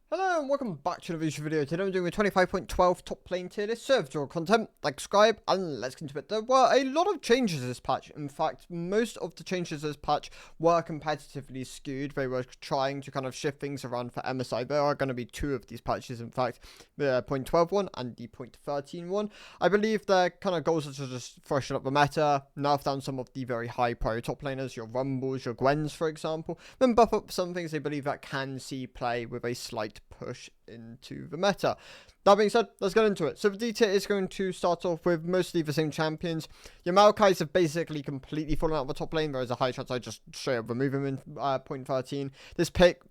Hello and welcome back to the video. Today I'm doing a 25.12 top lane tier list. Serve your content, like, subscribe, and let's get into it. There were a lot of changes this patch. In fact, most of the changes this patch were competitively skewed. They were trying to kind of shift things around for MSI. There are going to be two of these patches, in fact, the 0.12 one and the 0.13 one. I believe their kind of goals are to just freshen up the meta, nerf down some of the very high priority top laners, your Rumbles, your Gwens, for example, then buff up some things they believe that can see play with a slight push into the meta. That being said, let's get into it. So the D tier is going to start off with mostly the same champions. Your Maokais have basically completely fallen out of the top lane. There is a high chance I just straight up remove him in 0.13. This pick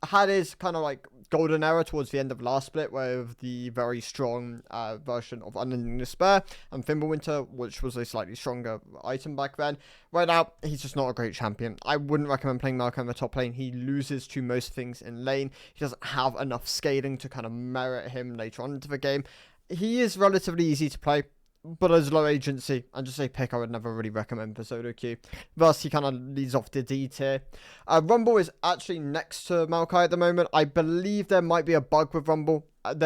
had his kind of like golden era towards the end of last split with the very strong version of Unending Despair and Fimbulwinter, which was a slightly stronger item back then. Right now, he's just not a great champion. I wouldn't recommend playing Maokai in the top lane. He loses to most things in lane. He doesn't have enough scaling to kind of merit him later on into the game. He is relatively easy to play, but as low agency, and just a pick I would never really recommend for solo queue. Thus, he kind of leads off to D tier. Rumble is actually next to Maokai at the moment. I believe there might be a bug with Rumble. I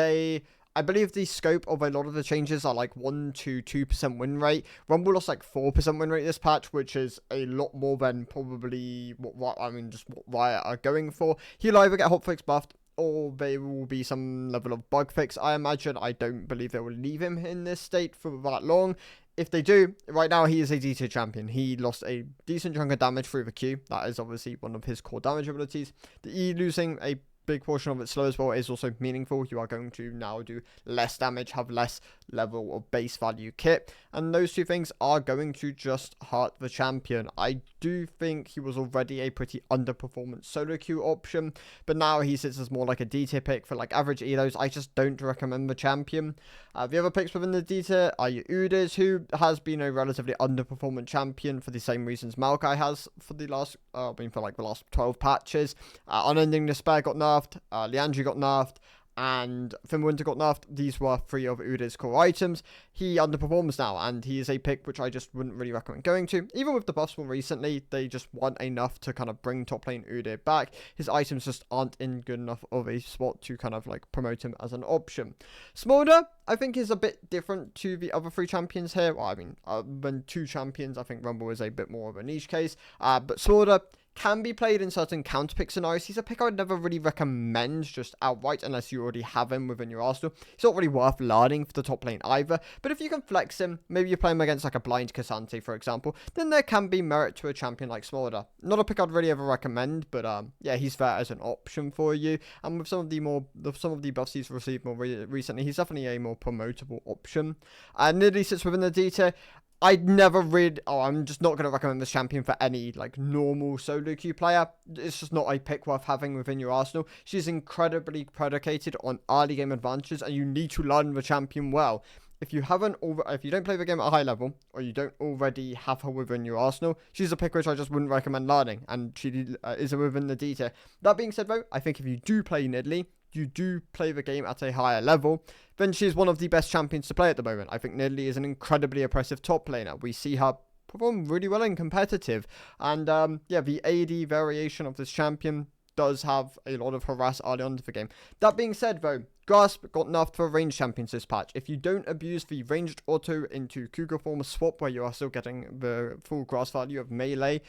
believe the scope of a lot of the changes are like 1 to 2% win rate. Rumble lost like 4% win rate this patch, which is a lot more than probably what Riot are going for. He'll either get hotfix buffed, or there will be some level of bug fix, I imagine. I don't believe they will leave him in this state for that long. If they do, right now he is a D tier champion. He lost a decent chunk of damage through the Q. That is obviously one of his core damage abilities. The E losing a big portion of it slow as well is also meaningful. You are going to now do less damage, have less level of base value kit, and those two things are going to just hurt the champion. I do think he was already a pretty underperformance solo queue option, but now he sits as more like a D tier pick for like average elos. I just don't recommend the champion. The other picks within the D tier are your Udyrs, who has been a relatively underperformant champion for the same reasons Maokai has for the last, for like the last 12 patches. Unending Despair got nerfed, Liandry got nerfed, and Fimbulwinter got nerfed. These were three of Udyr's core items. He underperforms now, and he is a pick which I just wouldn't really recommend going to. Even with the buffs more recently, they just weren't enough to kind of bring top lane Udyr back. His items just aren't in good enough of a spot to kind of like promote him as an option. Smolder, I think, is a bit different to the other three champions here. Well, I mean, when two champions, I think Rumble is a bit more of a niche case. But Smolder can be played in certain counterpick scenarios. He's a pick I would never really recommend just outright unless you already have him within your arsenal. He's not really worth learning for the top lane either. But if you can flex him, maybe you play him against like a blind Cassante, for example, then there can be merit to a champion like Smolder. Not a pick I'd really ever recommend, but yeah, he's there as an option for you. And with some of the buffs he's received more recently, he's definitely a more promotable option. Nidalee sits within the D tier. I'm just not going to recommend this champion for any, like, normal solo queue player. It's just not a pick worth having within your arsenal. She's incredibly predicated on early game advantages, and you need to learn the champion well. If you don't play the game at a high level, or you don't already have her within your arsenal, she's a pick which I just wouldn't recommend learning, and she is within the D tier. That being said, though, I think if you do play Nidalee, you do play the game at a higher level, then she's one of the best champions to play at the moment. I think Nidalee is an incredibly oppressive top laner. We see her perform really well in competitive, and yeah, the AD variation of this champion does have a lot of harass early on into the game. That being said, though, Grasp got nerfed for ranged champions this patch. If you don't abuse the ranged auto into Cougar form swap, where you are still getting the full grasp value of a melee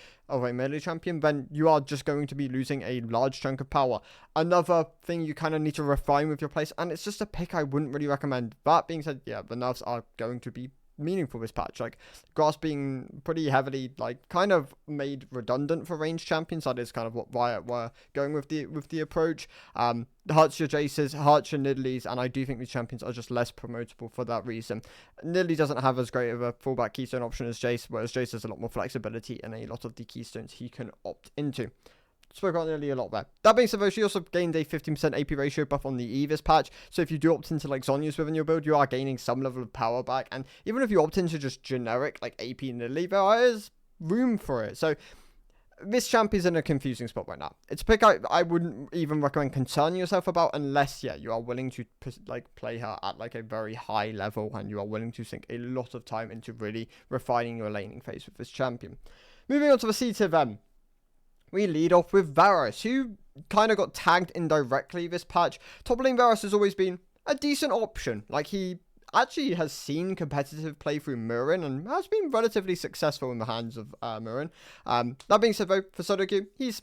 champion, then you are just going to be losing a large chunk of power. Another thing you kind of need to refine with your place, and it's just a pick I wouldn't really recommend. That being said, yeah, the nerfs are going to be meaningful this patch. Like, Grasp being pretty heavily like kind of made redundant for ranged champions. That is kind of what Riot were going with the approach. Hurts your Jaces, hurts your Nidalees, and I do think these champions are just less promotable for that reason. Nidalee doesn't have as great of a fallback keystone option as Jace, whereas Jace has a lot more flexibility in a lot of the keystones he can opt into. Spoke about Nidalee a lot there. That being said, though, she also gained a 15% AP ratio buff on the E this patch. So if you do opt into like Zhonya's within your build, you are gaining some level of power back. And even if you opt into just generic like AP Nidalee, there is room for it. So this champ is in a confusing spot right now. It's a pick I wouldn't even recommend concerning yourself about unless, yeah, you are willing to like play her at like a very high level and you are willing to sink a lot of time into really refining your laning phase with this champion. Moving on to the C tier then. We lead off with Varus, who kind of got tagged indirectly this patch. Top lane Varus has always been a decent option. Like, he actually has seen competitive play through Murin and has been relatively successful in the hands of Murin. That being said, though, for solo queue, he's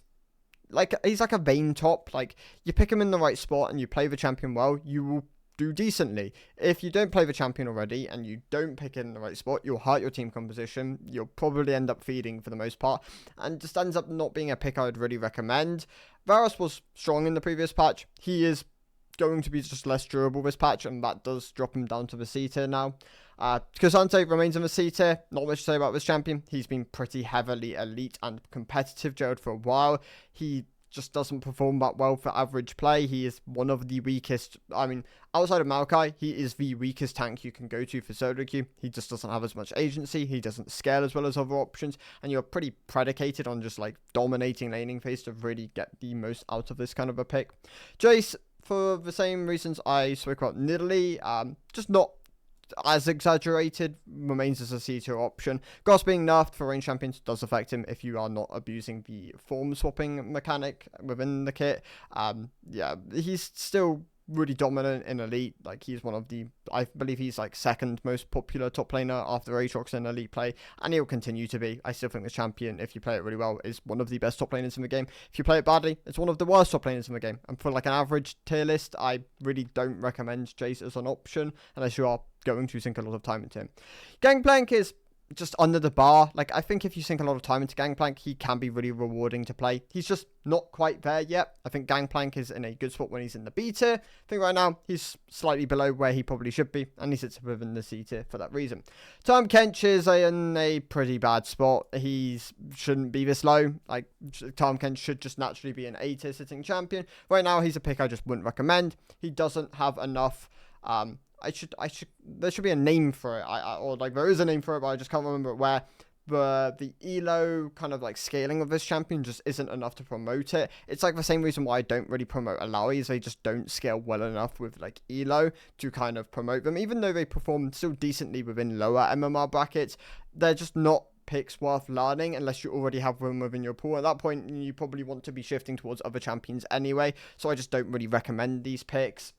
like a Vayne top. Like, you pick him in the right spot and you play the champion well, you will do decently. If you don't play the champion already and you don't pick it in the right spot, you'll hurt your team composition. You'll probably end up feeding for the most part, and just ends up not being a pick I would really recommend. Varus was strong in the previous patch. He is going to be just less durable this patch, and that does drop him down to the C tier now. Cassante remains in the C tier. Not much to say about this champion. He's been pretty heavily elite and competitive jailed for a while. He just doesn't perform that well for average play. He is one of the weakest. I mean, outside of Maokai, he is the weakest tank you can go to for solo queue. He just doesn't have as much agency. He doesn't scale as well as other options, and you're pretty predicated on just like dominating laning phase to really get the most out of this kind of a pick. Jace, for the same reasons I spoke about Nidalee, just not as exaggerated, remains as a C tier option. Grass being nerfed for range champions does affect him if you are not abusing the form swapping mechanic within the kit. Yeah, he's still really dominant in Elite. Like, he's one of the, I believe he's like second most popular top laner after Aatrox in Elite play, and he'll continue to be. I still think this champion, if you play it really well, is one of the best top laners in the game. If you play it badly, it's one of the worst top laners in the game. And for like an average tier list, I really don't recommend Jace as an option unless you are going to sink a lot of time into him. Gangplank is just under the bar. Like, I think if you sink a lot of time into Gangplank, he can be really rewarding to play. He's just not quite there yet. I think Gangplank is in a good spot when he's in the B tier. I think right now he's slightly below where he probably should be, and he sits within the C tier for that reason. Tahm Kench is in a pretty bad spot. He shouldn't be this low. Like, Tahm Kench should just naturally be an A tier sitting champion. Right now he's a pick I just wouldn't recommend. He doesn't have enough there should be a name for it, or like there is a name for it, but I just can't remember it, where the elo kind of like scaling of this champion just isn't enough to promote it. It's like the same reason why I don't really promote Alawi, they just don't scale well enough with like elo to kind of promote them. Even though they perform still decently within lower MMR brackets, they're just not picks worth learning unless you already have room within your pool. At that point, you probably want to be shifting towards other champions anyway, so I just don't really recommend these picks.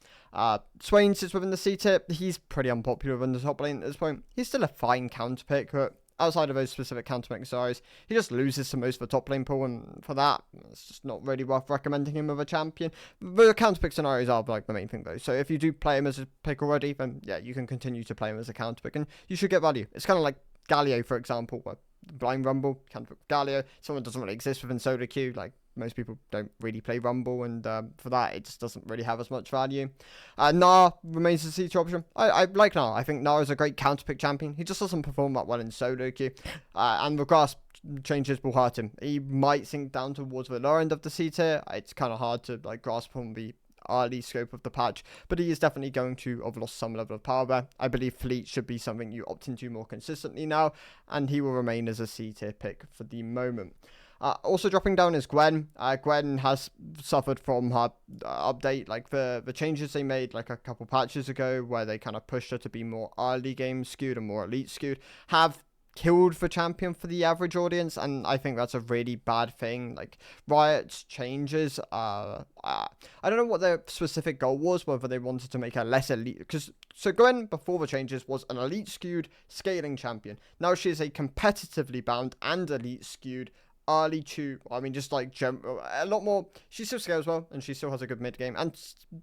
Swain sits within the C tier. He's pretty unpopular within the top lane at this point. He's still a fine counter pick, but outside of those specific counter pick scenarios, he just loses to most of the top lane pool, and for that, it's just not really worth recommending him as a champion. The counter pick scenarios are like the main thing though, so if you do play him as a pick already, then yeah, you can continue to play him as a counter pick, and you should get value. It's kind of like Galio, for example, where Blind Rumble, counter pick Galio, someone doesn't really exist within solo queue. Like, most people don't really play Rumble, and for that, it just doesn't really have as much value. Gnar remains a C tier option. I like Gnar. I think Gnar is a great counter pick champion. He just doesn't perform that well in solo queue, and the grass changes will hurt him. He might sink down towards the lower end of the C tier. It's kind of hard to like grasp on the early scope of the patch, but he is definitely going to have lost some level of power there. I believe Fleet should be something you opt into more consistently now, and he will remain as a C tier pick for the moment. Also dropping down is Gwen. Gwen has suffered from her update, like the changes they made like a couple patches ago, where they kind of pushed her to be more early game skewed and more elite skewed, have killed the champion for the average audience, and I think that's a really bad thing. Like, Riot's changes, I don't know what their specific goal was, whether they wanted to make her less elite, because so Gwen before the changes was an elite skewed scaling champion. Now she is a competitively bound and elite skewed early to, I mean, just like a lot more. She still scales well, and she still has a good mid game, and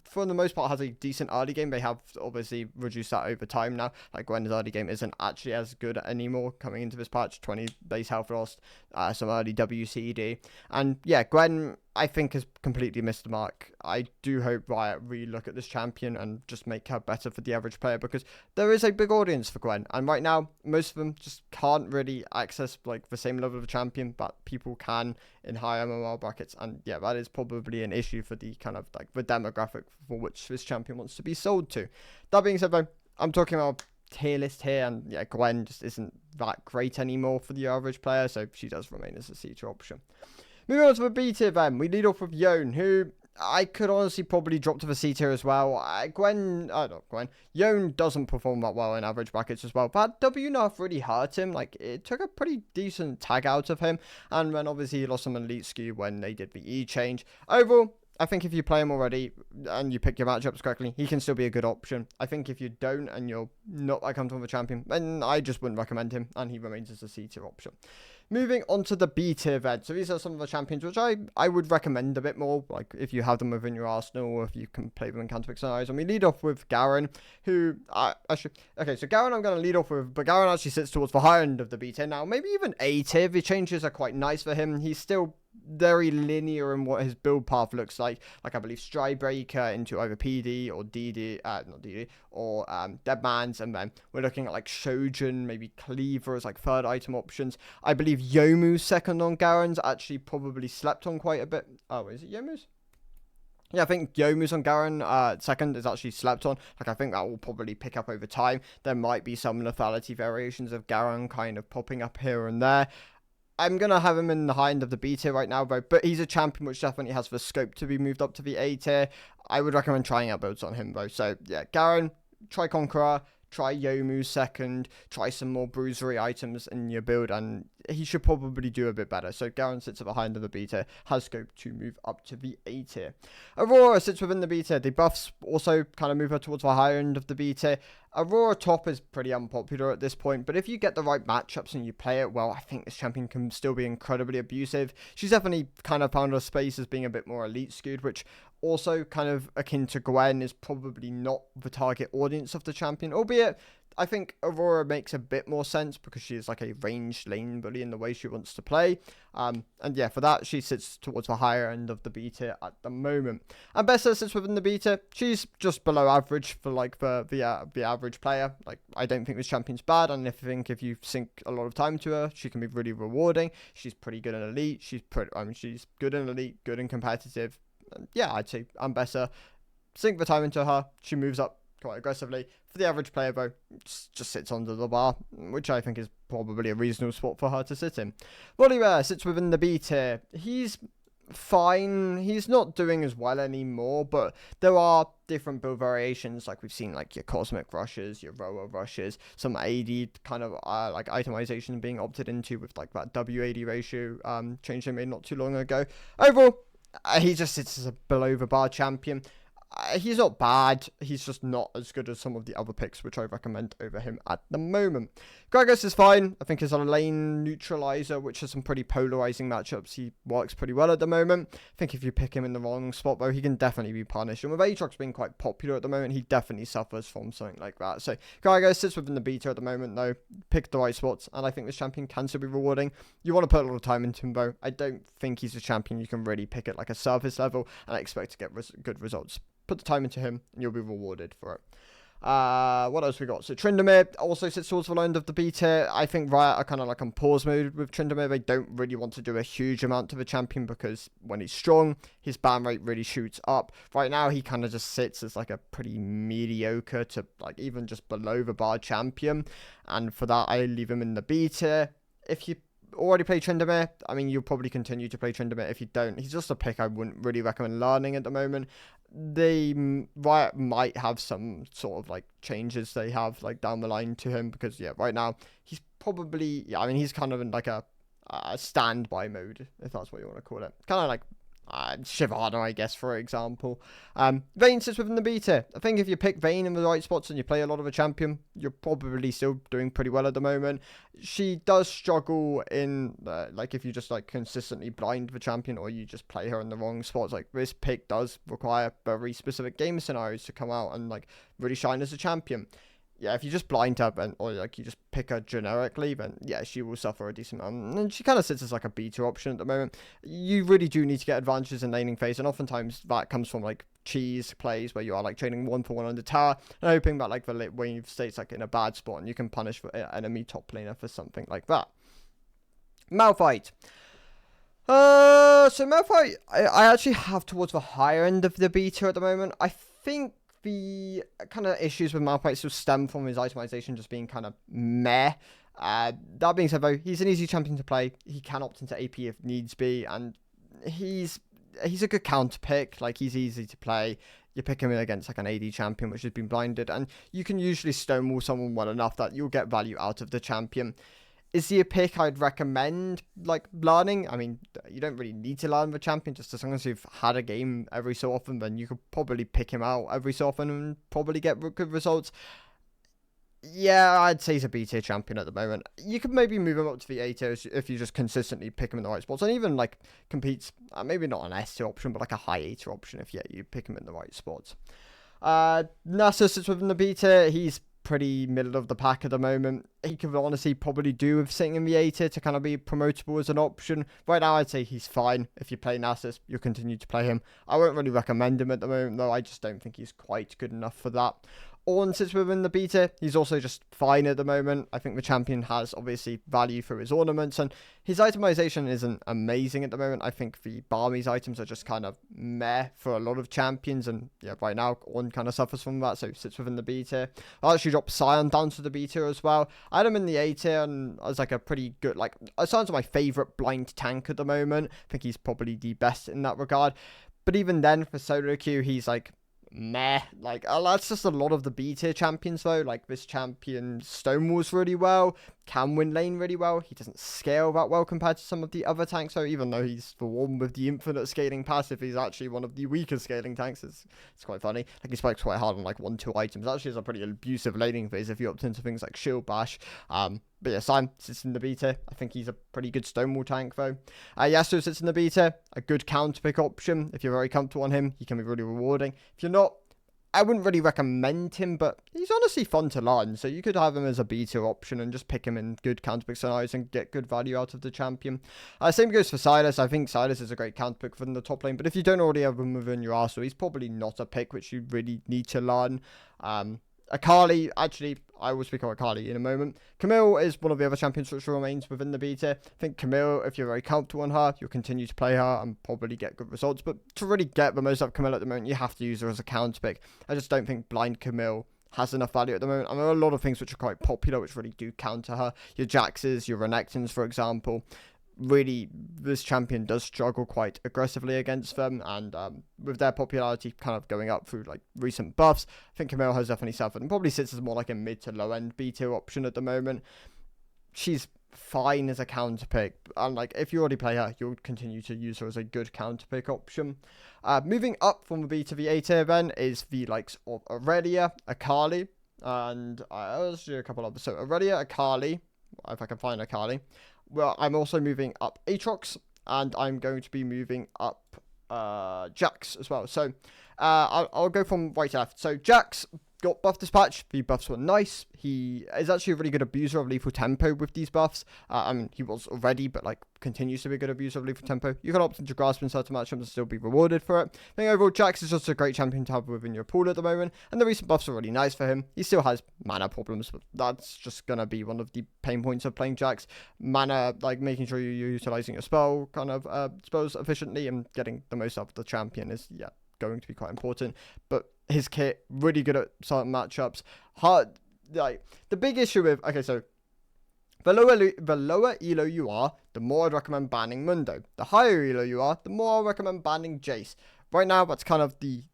for the most part has a decent early game. They have obviously reduced that over time now. Like, Gwen's early game isn't actually as good anymore coming into this patch. 20 base health lost, some early WCD, and yeah, Gwen I think has completely missed the mark. I do hope Riot really look at this champion and just make her better for the average player, because there is a big audience for Gwen, and right now most of them just can't really access like the same level of champion that people can in higher MMR brackets, and yeah, that is probably an issue for the kind of like the demographic for which this champion wants to be sold to. That being said though, I'm talking about tier list here, and yeah, Gwen just isn't that great anymore for the average player, so she does remain as a C tier option. Moving on to the B tier then, we lead off with Yone, who I could honestly probably drop to the C tier as well. Yone doesn't perform that well in average brackets as well. But W nerf really hurt him. Like, it took a pretty decent tag out of him. And then obviously he lost some elite skew when they did the E change. Overall, I think if you play him already and you pick your matchups correctly, he can still be a good option. I think if you don't and you're not that comfortable with a champion, then I just wouldn't recommend him, and he remains as a C tier option. Moving on to the B tier then. So these are some of the champions which I would recommend a bit more, like if you have them within your arsenal or if you can play them in counter-pick scenarios. And we lead off with Garen, who so Garen I'm going to lead off with, but Garen actually sits towards the higher end of the B tier now, maybe even A tier. The changes are quite nice for him. He's still very linear in what his build path looks like I believe Strybreaker into either PD or not DD or Deadman's, and then we're looking at like Shojin, maybe Cleaver as like third item options. I believe Yomu's second on Garen's actually probably slept on quite a bit. Oh, is it Yomu's? Yeah, I think Yomu's on Garen second is actually slept on. Like, I think that will probably pick up over time. There might be some lethality variations of Garen kind of popping up here and there. I'm going to have him in the high end of the B tier right now, though, but he's a champion which definitely has the scope to be moved up to the A tier. I would recommend trying out builds on him, though. So, yeah, Garen, try Conqueror, try Yomu second, try some more bruisery items in your build, and he should probably do a bit better. So Garen sits at the high end of the B tier, has scope to move up to the A tier. Aurora sits within the B tier. The buffs also kind of move her towards the higher end of the B tier. Aurora top is pretty unpopular at this point, but if you get the right matchups and you play it well, I think this champion can still be incredibly abusive. She's definitely kind of found her space as being a bit more elite skewed, which also kind of akin to Gwen is probably not the target audience of the champion, albeit I think Aurora makes a bit more sense because she is like a ranged lane bully in the way she wants to play. And yeah, for that, she sits towards the higher end of the B tier at the moment. And Bessa sits within the B tier. She's just below average for like the average player. Like, I don't think this champion's bad, and I think if you sink a lot of time to her, she can be really rewarding. She's pretty good in elite. She's good in elite, good and competitive. And yeah, I'd say Ambessa, sink the time into her. She moves up quite aggressively. For the average player, though, just sits under the bar, which I think is probably a reasonable spot for her to sit in. Volibear sits within the B tier. He's fine. He's not doing as well anymore, but there are different build variations, like we've seen, like your Cosmic Rushes, your Roa Rushes, some AD kind of like itemization being opted into with like that WAD ratio change they made not too long ago. Overall, he just sits as a below the bar champion. He's not bad, he's just not as good as some of the other picks, which I recommend over him at the moment. Gragas is fine. I think he's a lane neutralizer, which has some pretty polarizing matchups. He works pretty well at the moment. I think if you pick him in the wrong spot, though, he can definitely be punished. And with Aatrox being quite popular at the moment, he definitely suffers from something like that. So Gragas sits within the beta at the moment, though. Pick the right spots, and I think this champion can still be rewarding. You want to put a lot of time into him, though. I don't think he's a champion you can really pick at like a surface level and expect to get good results. Put the time into him, and you'll be rewarded for it. What else we got? So Tryndamere also sits towards the end of the B tier. I think Riot are kind of like on pause mode with Tryndamere. They don't really want to do a huge amount to the champion because when he's strong, his ban rate really shoots up. Right now, he kind of just sits as like a pretty mediocre to like even just below the bar champion. And for that, I leave him in the B tier. If you already play Tryndamere, I mean, you'll probably continue to play Tryndamere. If you don't, he's just a pick I wouldn't really recommend learning at the moment. Riot might have some sort of like changes they have like down the line to him because yeah, right now he's probably he's kind of in like a standby mode, if that's what you want to call it, kind of like Shyvana, I guess, for example. Vayne sits within the B tier. I think if you pick Vayne in the right spots and you play a lot of a champion, you're probably still doing pretty well at the moment. She does struggle in, like, if you just, like, consistently blind the champion or you just play her in the wrong spots. Like, this pick does require very specific game scenarios to come out and, like, really shine as a champion. Yeah, if you just blind her or like you just pick her generically, then yeah, she will suffer a decent amount. And she kind of sits as like a B2 option at the moment. You really do need to get advantages in laning phase, and oftentimes that comes from like cheese plays where you are like trading 1-for-1 on the tower and hoping that like the late wave stays like in a bad spot and you can punish the enemy top laner for something like that. Malphite. So Malphite, I actually have towards the higher end of the B tier at the moment. I think the kind of issues with Malphite still stem from his itemization just being kind of meh. That being said, though, he's an easy champion to play. He can opt into AP if needs be, and he's he's a good counter pick. Like, he's easy to play. You pick him in against like an AD champion which has been blinded, and you can usually stonewall someone well enough that you'll get value out of the champion. Is he a pick I'd recommend, like, learning? I mean, you don't really need to learn the champion, just as long as you've had a game every so often, then you could probably pick him out every so often and probably get good results. Yeah, I'd say he's a B tier champion at the moment. You could maybe move him up to the A tier if you just consistently pick him in the right spots, and even like competes. Maybe not an S tier option, but like a high A tier option if you pick him in the right spots. NASA sits within the B tier. He's pretty middle of the pack at the moment. He could honestly probably do with sitting in the A tier to kind of be promotable as an option. Right now, I'd say he's fine. If you play Nasus, you'll continue to play him. I won't really recommend him at the moment, though. I just don't think he's quite good enough for that. Ornn sits within the B tier. He's also just fine at the moment. I think the champion has obviously value for his ornaments, and his itemization isn't amazing at the moment. I think the Barmy's items are just kind of meh for a lot of champions, and yeah, right now Ornn kind of suffers from that, so he sits within the B tier. I'll actually drop Scion down to the B tier as well. I had him in the A tier, and as like a pretty good, like, Sion's my favorite blind tank at the moment. I think he's probably the best in that regard. But even then, for solo queue, he's like meh. Like, that's just a lot of the B tier champions though. Like, this champion stonewalls really well, can win lane really well. He doesn't scale that well compared to some of the other tanks, so even though he's the one with the infinite scaling passive, he's actually one of the weaker scaling tanks. It's quite funny. Like, he spikes quite hard on like 1-2 items. Actually, it's a pretty abusive laning phase if you opt into things like shield bash. But yeah, Sion sits in the B tier. I think he's a pretty good stonewall tank though. Yasuo sits in the B tier. A good counter pick option. If you're very comfortable on him, he can be really rewarding. If you're not, I wouldn't really recommend him, but he's honestly fun to learn. So you could have him as a B tier option and just pick him in good counter pick scenarios and get good value out of the champion. Same goes for Silas. I think Silas is a great counter pick within the top lane, but if you don't already have him within your arsenal, he's probably not a pick which you really need to learn. Akali, actually, I will speak on Akali in a moment. Camille is one of the other champions which remains within the B tier. I think Camille, if you're very comfortable on her, you'll continue to play her and probably get good results. But to really get the most out of Camille at the moment, you have to use her as a counter pick. I just don't think blind Camille has enough value at the moment. I mean, there are a lot of things which are quite popular which really do counter her. Your Jaxes, your Renekton's, for example. Really, this champion does struggle quite aggressively against them, and with their popularity kind of going up through like recent buffs, I think Camille has definitely suffered and probably sits as more like a mid to low end B tier option at the moment. She's fine as a counter pick, and like if you already play her, you'll continue to use her as a good counter pick option. Moving up from the B to the A tier then is the likes of Aurelia, Akali, and I'll just do a couple others. So Aurelia, Akali, if I can find Akali. Well, I'm also moving up Aatrox, and I'm going to be moving up Jax as well. So I'll go from right to left. So Jax got buffed this patch. The buffs were nice. He is actually a really good abuser of lethal tempo with these buffs. I mean, he was already, but like continues to be a good abuser of lethal tempo. You can opt into grasp in certain matchups and still be rewarded for it. I think overall, Jax is just a great champion to have within your pool at the moment, and the recent buffs are really nice for him. He still has mana problems, but that's just gonna be one of the pain points of playing Jax. Mana, like making sure you're utilizing your spell kind of spells efficiently and getting the most out of the champion is going to be quite important. But his kit really good at certain matchups. Hard, like the big issue with so the lower elo you are, the more I'd recommend banning Mundo. The higher elo you are, the more I'll recommend banning Jace. Right now, that's kind of the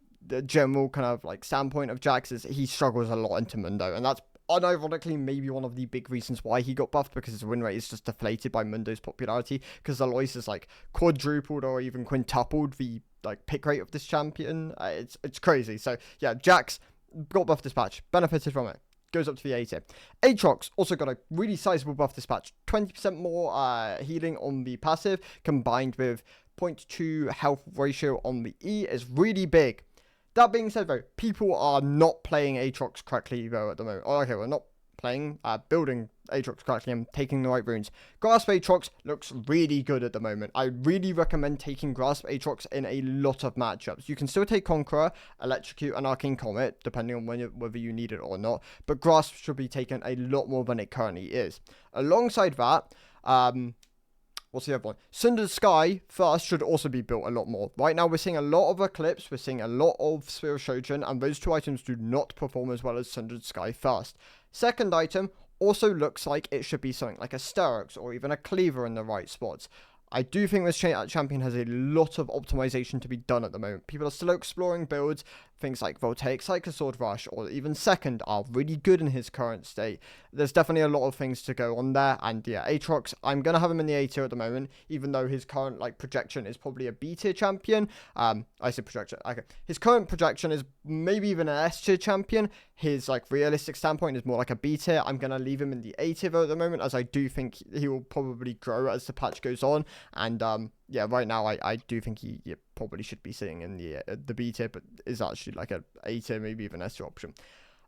general kind of like standpoint of Jax is he struggles a lot into Mundo, and that's unironically maybe one of the big reasons why he got buffed, because his win rate is just deflated by Mundo's popularity, because Aloys is like quadrupled or even quintupled the like pick rate of this champion. It's crazy. So yeah, Jax got buffed this patch, benefited from it, goes up to the A tier. Aatrox also got a really sizable buff this patch, 20% more healing on the passive combined with 0.2 health ratio on the E is really big. That being said though, people are not playing Aatrox correctly though at the moment. Oh, okay, we're not playing, building Aatrox correctly and taking the right runes. Grasp Aatrox looks really good at the moment. I really recommend taking Grasp Aatrox in a lot of matchups. You can still take Conqueror, Electrocute, and Arcane Comet, depending on whether you need it or not, but Grasp should be taken a lot more than it currently is. Alongside that, what's the other one? Sundered Sky first should also be built a lot more. Right now we're seeing a lot of Eclipse, we're seeing a lot of Sphere of Shojin, and those two items do not perform as well as Sundered Sky first. Second item also looks like it should be something like a Sterox or even a Cleaver in the right spots. I do think this champion has a lot of optimization to be done at the moment. People are still exploring builds. Things like Voltaic Psycho Sword Rush or even Second are really good in his current state. There's definitely a lot of things to go on there. And yeah, Aatrox, I'm going to have him in the A tier at the moment, even though his current projection is probably a B tier champion. I say projection. Okay. His current projection is maybe even an S tier champion. His realistic standpoint is more like a B tier. I'm going to leave him in the A tier at the moment, as I do think he will probably grow as the patch goes on. And yeah, right now I do think he probably should be sitting in the B tier, but is actually like a A tier, maybe even S tier option.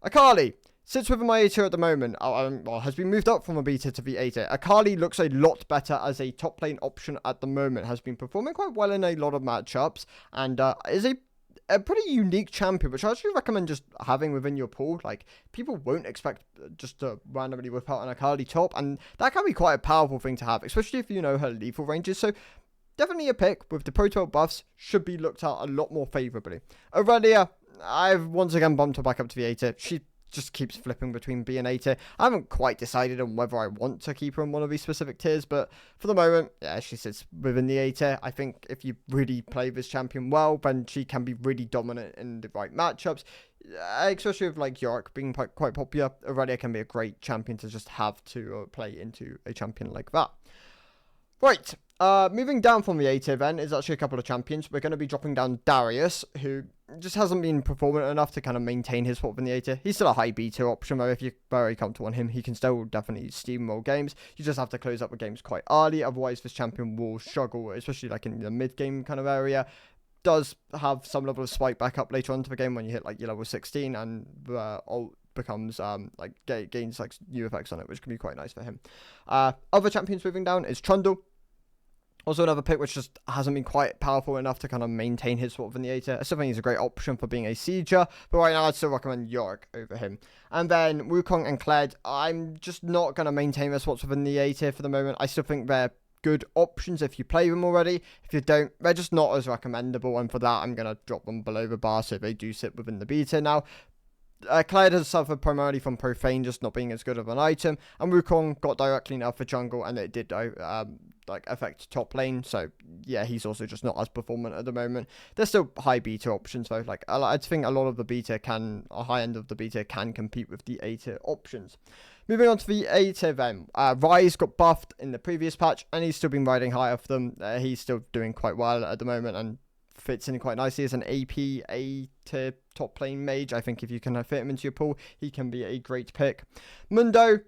Akali sits within my A tier at the moment, has been moved up from a B tier to the A tier. Akali looks a lot better as a top lane option at the moment, has been performing quite well in a lot of matchups, and is a pretty unique champion, which I actually recommend just having within your pool. People won't expect just to randomly whip out an Akali top, and that can be quite a powerful thing to have, especially if you know her lethal ranges. So definitely a pick with the Pro 12 buffs, should be looked at a lot more favorably. Aurelia, I've once again bumped her back up to the A tier. She just keeps flipping between B and A tier. I haven't quite decided on whether I want to keep her in one of these specific tiers, but for the moment, yeah, she sits within the A tier. I think if you really play this champion well, then she can be really dominant in the right matchups, especially with Yorick being quite popular. Aurelia can be a great champion to just have to play into a champion like that. Right, moving down from the A tier then is actually a couple of champions. We're going to be dropping down Darius, who just hasn't been performing enough to kind of maintain his spot in the A tier. He's still a high B tier option, though. If you're very comfortable on him, he can still definitely steamroll games. You just have to close up the games quite early, otherwise this champion will struggle, especially in the mid-game kind of area. Does have some level of spike back up later on to the game when you hit your level 16, and ult becomes gains new effects on it, which can be quite nice for him. Other champions moving down is Trundle. Also another pick which just hasn't been quite powerful enough to kind of maintain his spot in the A tier. I still think he's a great option for being a sieger, but right now I'd still recommend Yorick over him. And then Wukong and Kled, I'm just not going to maintain their spots within the A tier for the moment. I still think they're good options if you play them already. If you don't, they're just not as recommendable, and for that I'm going to drop them below the bar, so they do sit within the B tier now. Clyde has suffered primarily from Profane just not being as good of an item, and Wukong got directly nerfed for jungle, and it did affect top lane. So yeah, he's also just not as performant at the moment. There's still high B tier options though. I think a lot of the B tier a high end of the B tier can compete with the A tier options. Moving on to the A tier then, Ryze got buffed in the previous patch, and he's still been riding high off them. He's still doing quite well at the moment, and fits in quite nicely as an AP A tier top lane mage. I think if you can fit him into your pool, he can be a great pick. Mundo,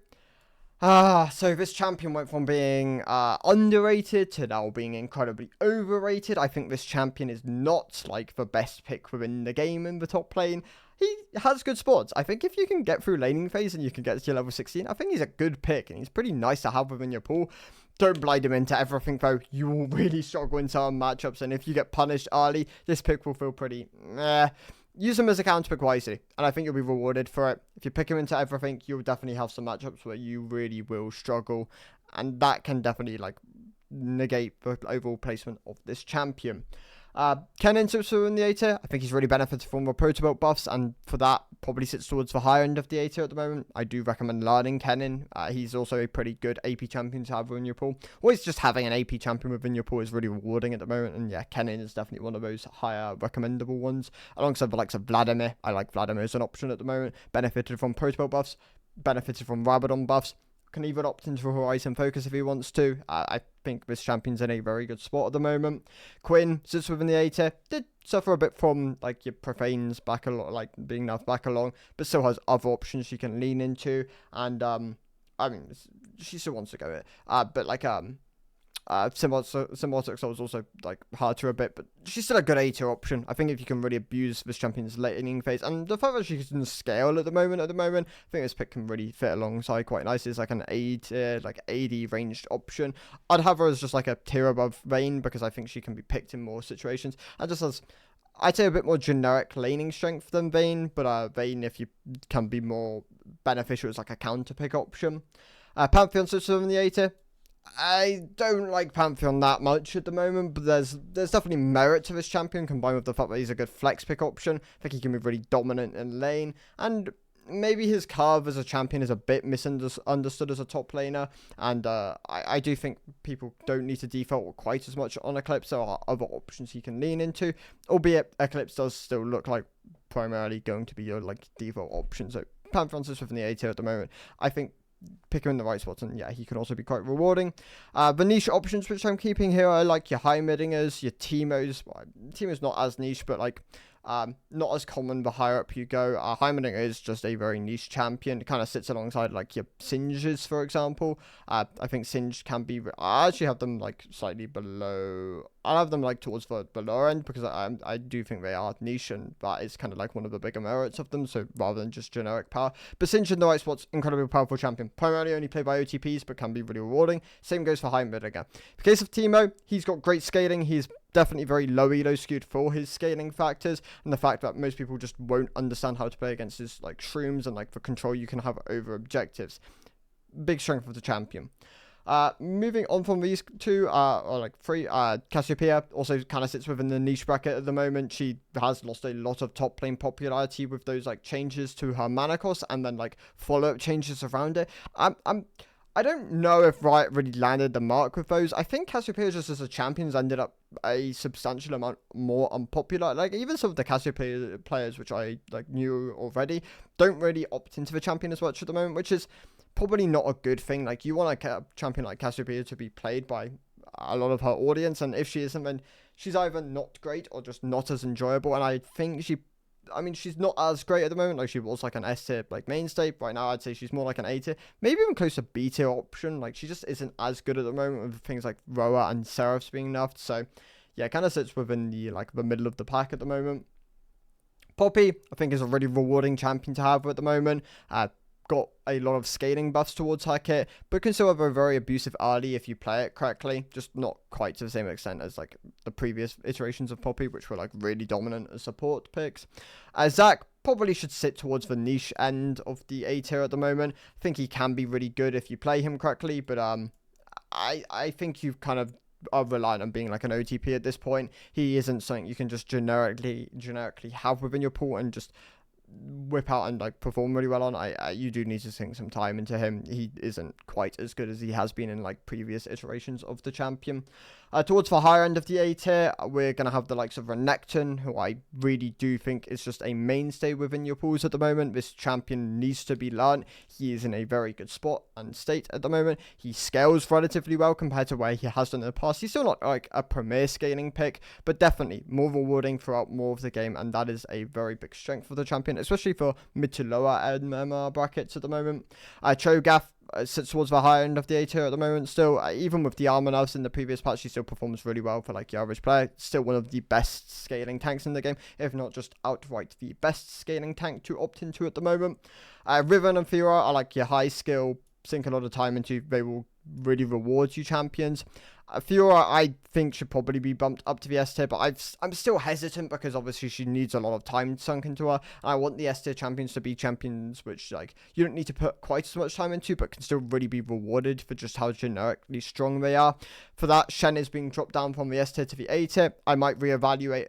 so this champion went from being underrated to now being incredibly overrated. I think this champion is not the best pick within the game in the top lane. He has good spots. I think if you can get through laning phase and you can get to your level 16, I think he's a good pick, and he's pretty nice to have within your pool. Don't blind him into everything though. You will really struggle in some matchups, and if you get punished early, this pick will feel pretty meh. Use him as a counter pick wisely, and I think you'll be rewarded for it. If you pick him into everything, you'll definitely have some matchups where you really will struggle, and that can definitely negate the overall placement of this champion. Kennen sits in the A tier. I think he's really benefited from the Protobelt buffs, and for that probably sits towards the higher end of the A tier at the moment. I do recommend learning Kennen. He's also a pretty good AP champion to have within your pool. Always just having an AP champion within your pool is really rewarding at the moment, and yeah, Kennen is definitely one of those higher recommendable ones. Alongside the likes of Vladimir, I like Vladimir as an option at the moment. Benefited from Protobelt buffs, benefited from Rabadon buffs. Can even opt into Horizon Focus if he wants to. I think this champion's in a very good spot at the moment. Quinn sits within the A tier. Did suffer a bit from your Profanes back along, being nerfed back along, but still has other options she can lean into. And I mean, she still wants to go it. But Symbiotics was also harder a bit, but she's still a good A tier option. I think if you can really abuse this champion's laning phase, and the fact that she can scale at the moment, I think this pick can really fit alongside quite nicely. It's an A tier, AD ranged option. I'd have her as just a tier above Vayne, because I think she can be picked in more situations, and just has, I'd say, a bit more generic laning strength than Vayne, but Vayne, if you can be more beneficial as a counter pick option. Pantheon sits in the A tier. I don't like Pantheon that much at the moment, but there's definitely merit to this champion, combined with the fact that he's a good flex pick option. I think he can be really dominant in lane, and maybe his curve as a champion is a bit misunderstood as a top laner, and I do think people don't need to default quite as much on Eclipse. There are other options he can lean into, albeit Eclipse does still look like primarily going to be your like default option. So Pantheon's within the A tier at the moment. I think pick him in the right spots, and yeah, he can also be quite rewarding. The niche options which I'm keeping here are like your high middingers, your Teemos. Well, Teemo's not as niche, but like not as common the higher up you go. Heimerdinger is just a very niche champion. It kind of sits alongside like your Singes, for example. I think Singe can be... I actually have them like slightly below... I have them like towards the lower end because I do think they are niche, and that is kind of like one of the bigger merits of them, so rather than just generic power. But Singe in the right spots, incredibly powerful champion. Primarily only played by OTPs, but can be really rewarding. Same goes for Heimerdinger. In the case of Teemo, he's got great scaling. He's definitely very low elo skewed for his scaling factors, and the fact that most people just won't understand how to play against his like shrooms and like the control you can have over objectives. Big strength of the champion. Moving on from these two, or like three, Cassiopeia also kind of sits within the niche bracket at the moment. She has lost a lot of top lane popularity with those like changes to her mana cost and then like follow-up changes around it. I don't know if Riot really landed the mark with those. I think Cassiopeia just as a champion ended up a substantial amount more unpopular. Like even some of the Cassiopeia players, which I like knew already, don't really opt into the champion as much at the moment, which is probably not a good thing. Like you want a champion like Cassiopeia to be played by a lot of her audience, and if she isn't, then she's either not great or just not as enjoyable. And I think she's not as great at the moment. Like she was like an S tier like mainstay. Right now I'd say she's more like an A tier, maybe even close to B tier option. Like she just isn't as good at the moment with things like Roa and Seraphs being nerfed. So yeah, kind of sits within the like the middle of the pack at the moment. Poppy, I think, is a really rewarding champion to have at the moment. Got a lot of scaling buffs towards her kit, but can still have a very abusive early if you play it correctly, just not quite to the same extent as like the previous iterations of Poppy, which were like really dominant as support picks. Zac probably should sit towards the niche end of the A tier at the moment. I think he can be really good if you play him correctly, but I think you kind of are reliant on being like an OTP at this point. He isn't something you can just generically have within your pool and just whip out and like perform really well on. You do need to sink some time into him. He isn't quite as good as he has been in like previous iterations of the champion. Towards the higher end of the A tier, we're going to have the likes of Renekton, who I really do think is just a mainstay within your pools at the moment. This champion needs to be learned. He is in a very good spot and state at the moment. He scales relatively well compared to where he has done in the past. He's still not like a premier scaling pick, but definitely more rewarding throughout more of the game, and that is a very big strength for the champion, especially for mid to lower MMR brackets at the moment. Cho'Gath sits towards the higher end of the A tier at the moment still. Even with the armor nerfs in the previous patch, he still performs really well for like your average player. Still one of the best scaling tanks in the game, if not just outright the best scaling tank to opt into at the moment. Riven and Fiora are like your high skill, sink a lot of time into. They will really reward you champions. Fiora, I think, should probably be bumped up to the S tier, but I'm still hesitant because obviously she needs a lot of time sunk into her, and I want the S tier champions to be champions which like you don't need to put quite as much time into, but can still really be rewarded for just how generically strong they are. For that, Shen is being dropped down from the S tier to the A tier. I might reevaluate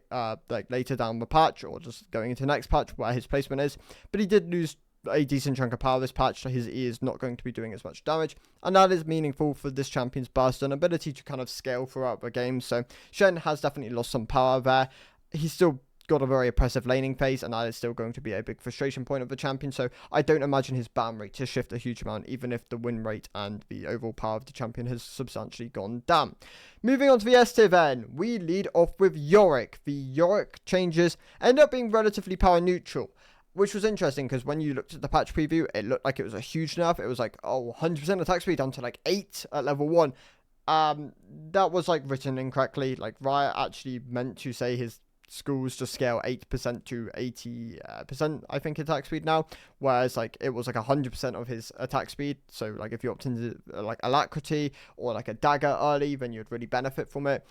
like later down the patch, or just going into the next patch where his placement is, but he did lose a decent chunk of power this patch, so his E is not going to be doing as much damage, and that is meaningful for this champion's burst and ability to kind of scale throughout the game. So Shen has definitely lost some power there. He's still got a very oppressive laning phase, and that is still going to be a big frustration point of the champion, so I don't imagine his ban rate to shift a huge amount, even if the win rate and the overall power of the champion has substantially gone down. Moving on to the S tier then, we lead off with Yorick. The Yorick changes end up being relatively power neutral, which was interesting because when you looked at the patch preview, it looked like it was a huge nerf. It was like, 100% attack speed down to like 8 at level 1. That was like written incorrectly. Like Riot actually meant to say his schools just scale 8% to 80%, I think, attack speed now, whereas like it was like 100% of his attack speed. So like if you opt into like Alacrity or like a dagger early, then you'd really benefit from it.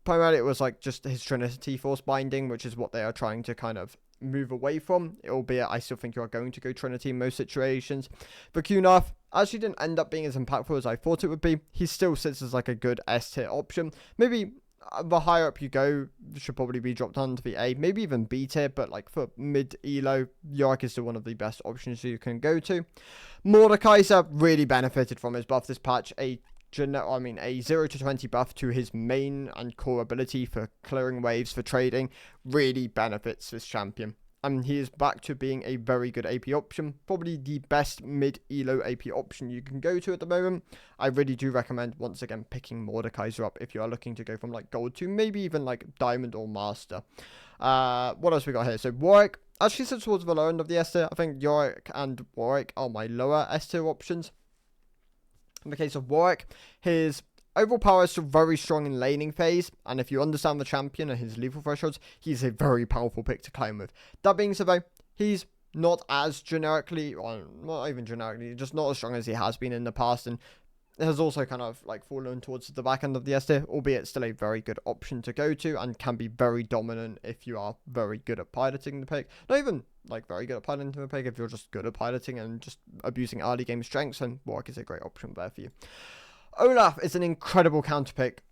Primarily it was like just his Trinity Force binding, which is what they are trying to kind of move away from, albeit I still think you are going to go Trinity in most situations. But Q nerf actually didn't end up being as impactful as I thought it would be. He still sits as like a good S tier option, maybe The higher up you go, should probably be dropped down to the A, maybe even B tier, but like for mid elo, Yorick is still one of the best options you can go to. Mordekaiser really benefited from his buff this patch, a 0 to 20 buff to his main and core ability for clearing waves for trading really benefits this champion. And he is back to being a very good AP option, probably the best mid-elo AP option you can go to at the moment. I really do recommend, once again, picking Mordekaiser up if you are looking to go from like gold to maybe even like diamond or master. What else we got here? So Warwick, actually sits towards the lower end of the S tier. I think Yorick and Warwick are my lower S tier options. In the case of Warwick, his overall power is still very strong in laning phase, and if you understand the champion and his lethal thresholds, he's a very powerful pick to climb with. That being said though, he's not as generically, or not even generically, just not as strong as he has been in the past, and has also kind of like fallen towards the back end of the S tier, albeit still a very good option to go to and can be very dominant if you are very good at piloting the pick. Not even like very good at piloting the pick, if you're just good at piloting and just abusing early game strengths, then Warwick is a great option there for you. Olaf is an incredible counter pick,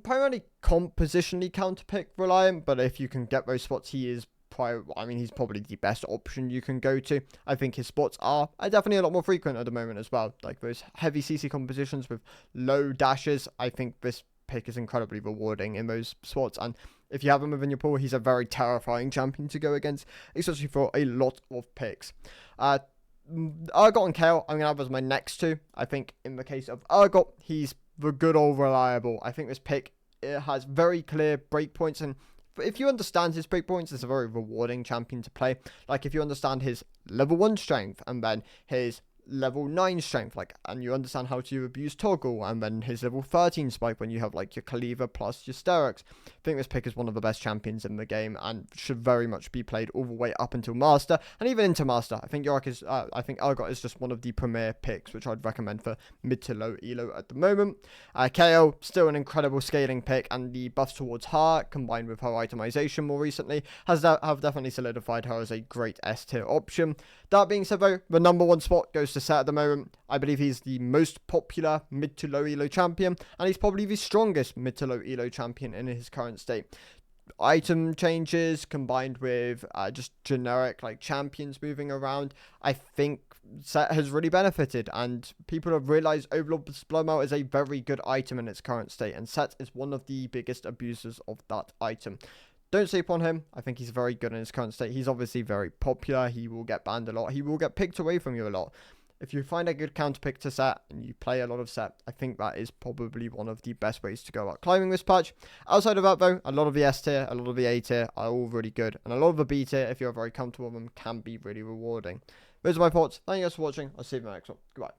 primarily compositionally counter pick reliant, but if you can get those spots, he is he's probably the best option you can go to. I think his spots are definitely a lot more frequent at the moment as well. Like those heavy CC compositions with low dashes, I think this pick is incredibly rewarding in those spots. And if you have him within your pool, he's a very terrifying champion to go against, especially for a lot of picks. Urgot and Kale, I'm going to have as my next two. I think in the case of Urgot, he's the good old reliable. I think this pick, it has very clear breakpoints, and if you understand his breakpoints, it's a very rewarding champion to play. Like if you understand his level 1 strength and then his level 9 strength, and you understand how to abuse toggle, and then his level 13 spike when you have like your Kaliva plus your Sterox. I think this pick is one of the best champions in the game and should very much be played all the way up until master and even into master. I think Urgot is just one of the premier picks which I'd recommend for mid to low elo at the moment. KO, still an incredible scaling pick, and the buffs towards her combined with her itemization more recently have definitely solidified her as a great S tier option. That being said though, the number 1 spot goes to Set at the moment. I believe he's the most popular mid to low elo champion, and he's probably the strongest mid to low elo champion in his current state. Item changes combined with just generic like champions moving around, I think Set has really benefited, and people have realized Overlord Splurmount is a very good item in its current state, and Set is one of the biggest abusers of that item. Don't sleep on him. I think he's very good in his current state. He's obviously very popular. He will get banned a lot. He will get picked away from you a lot. If you find a good counter pick to Set and you play a lot of Set, I think that is probably one of the best ways to go about climbing this patch. Outside of that though, a lot of the S tier, a lot of the A tier are all really good, and a lot of the B tier, if you're very comfortable with them, can be really rewarding. Those are my thoughts. Thank you guys for watching. I'll see you in the next one. Goodbye.